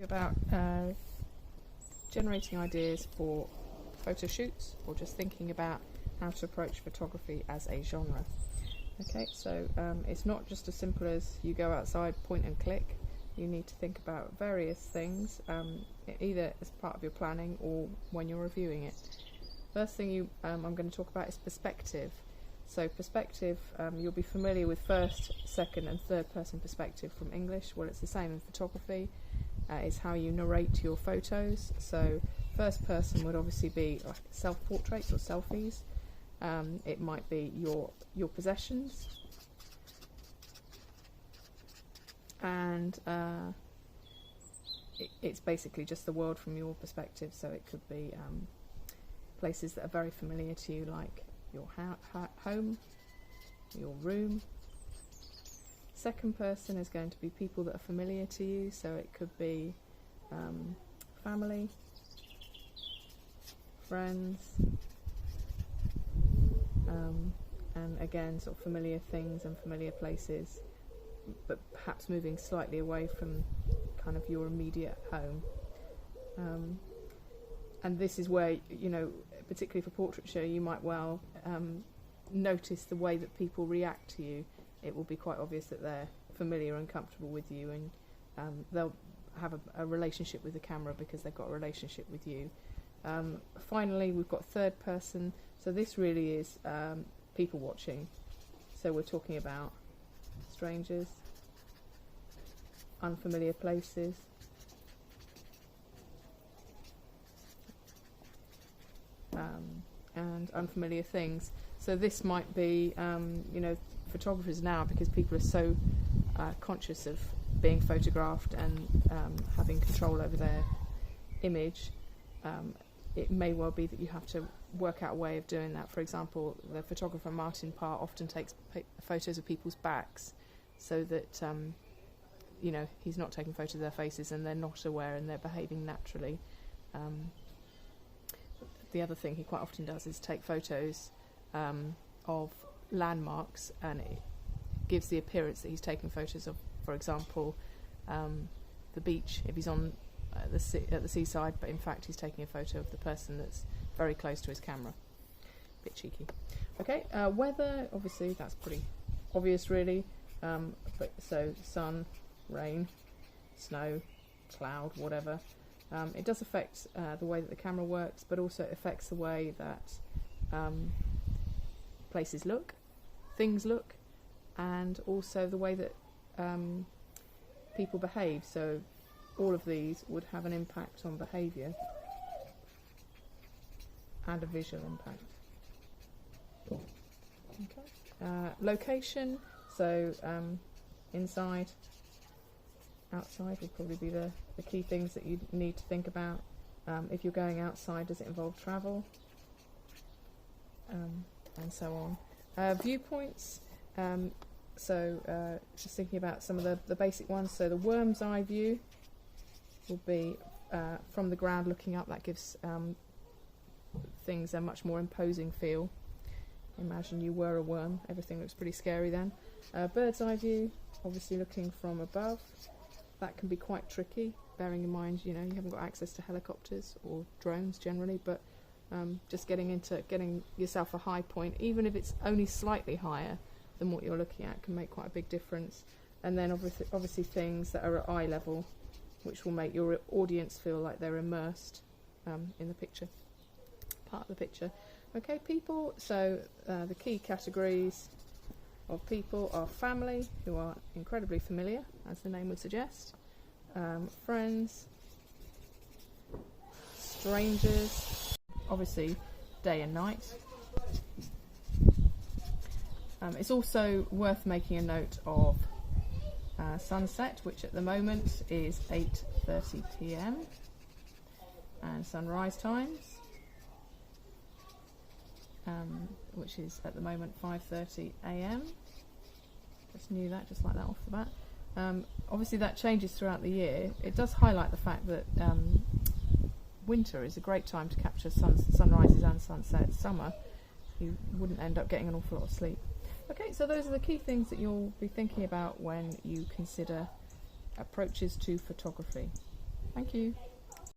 About generating ideas for photo shoots, or just thinking about how to approach photography as a genre. Okay, so it's not just as simple as you go outside, point and click. You need to think about various things, either as part of your planning or when you're reviewing it. First thing I'm going to talk about is perspective. So perspective, you'll be familiar with first, second and third person perspective from English. Well, it's the same in photography. It's how you narrate your photos. So first person would obviously be like self-portraits or selfies. It might be your possessions, and it's basically just the world from your perspective. So it could be places that are very familiar to you, like your home, your room. Second person is going to be people that are familiar to you, so it could be family, friends, and again sort of familiar things and familiar places, but perhaps moving slightly away from kind of your immediate home. And this is where, you know, particularly for portraiture, you might well notice the way that people react to you. It will be quite obvious that they're familiar and comfortable with you, and they'll have a relationship with the camera because they've got a relationship with you. Finally, we've got third person. So this really is people watching. So we're talking about strangers, unfamiliar places, and unfamiliar things. So this might be, you know, photographers now, because people are so conscious of being photographed and having control over their image, it may well be that you have to work out a way of doing that. For example, the photographer Martin Parr often takes photos of people's backs, so that you know, he's not taking photos of their faces and they're not aware and they're behaving naturally. The other thing he quite often does is take photos of landmarks, and it gives the appearance that he's taking photos of, for example, the beach, if he's on at the seaside, but in fact he's taking a photo of the person that's very close to his camera. Bit cheeky. Okay, weather, obviously that's pretty obvious really, but so sun, rain, snow, cloud, whatever. It does affect the way that the camera works, but also it affects the way that places look, things look, and also the way that people behave. So all of these would have an impact on behaviour and a visual impact. Okay. Location, so inside, outside would probably be the key things that you need to think about. If you're going outside, does it involve travel? And so on. Viewpoints, so just thinking about some of the basic ones. So the worm's eye view will be from the ground looking up. That gives things a much more imposing feel. Imagine you were a worm, everything looks pretty scary then. Bird's eye view, obviously looking from above. That can be quite tricky, bearing in mind, you know, you haven't got access to helicopters or drones generally, but just getting yourself a high point, even if it's only slightly higher than what you're looking at, can make quite a big difference. And then obviously things that are at eye level, which will make your audience feel like they're immersed in the picture, part of the picture. Okay, people, so the key categories of people are family, who are incredibly familiar, as the name would suggest, friends, strangers, obviously day and night. It's also worth making a note of sunset, which at the moment is 8:30 p.m, and sunrise times, which is at the moment 5:30 a.m. Just knew that, just like that off the bat. Obviously that changes throughout the year. It does highlight the fact that winter is a great time to capture sunrises and sunsets. Summer, you wouldn't end up getting an awful lot of sleep. Okay, so those are the key things that you'll be thinking about when you consider approaches to photography. Thank you.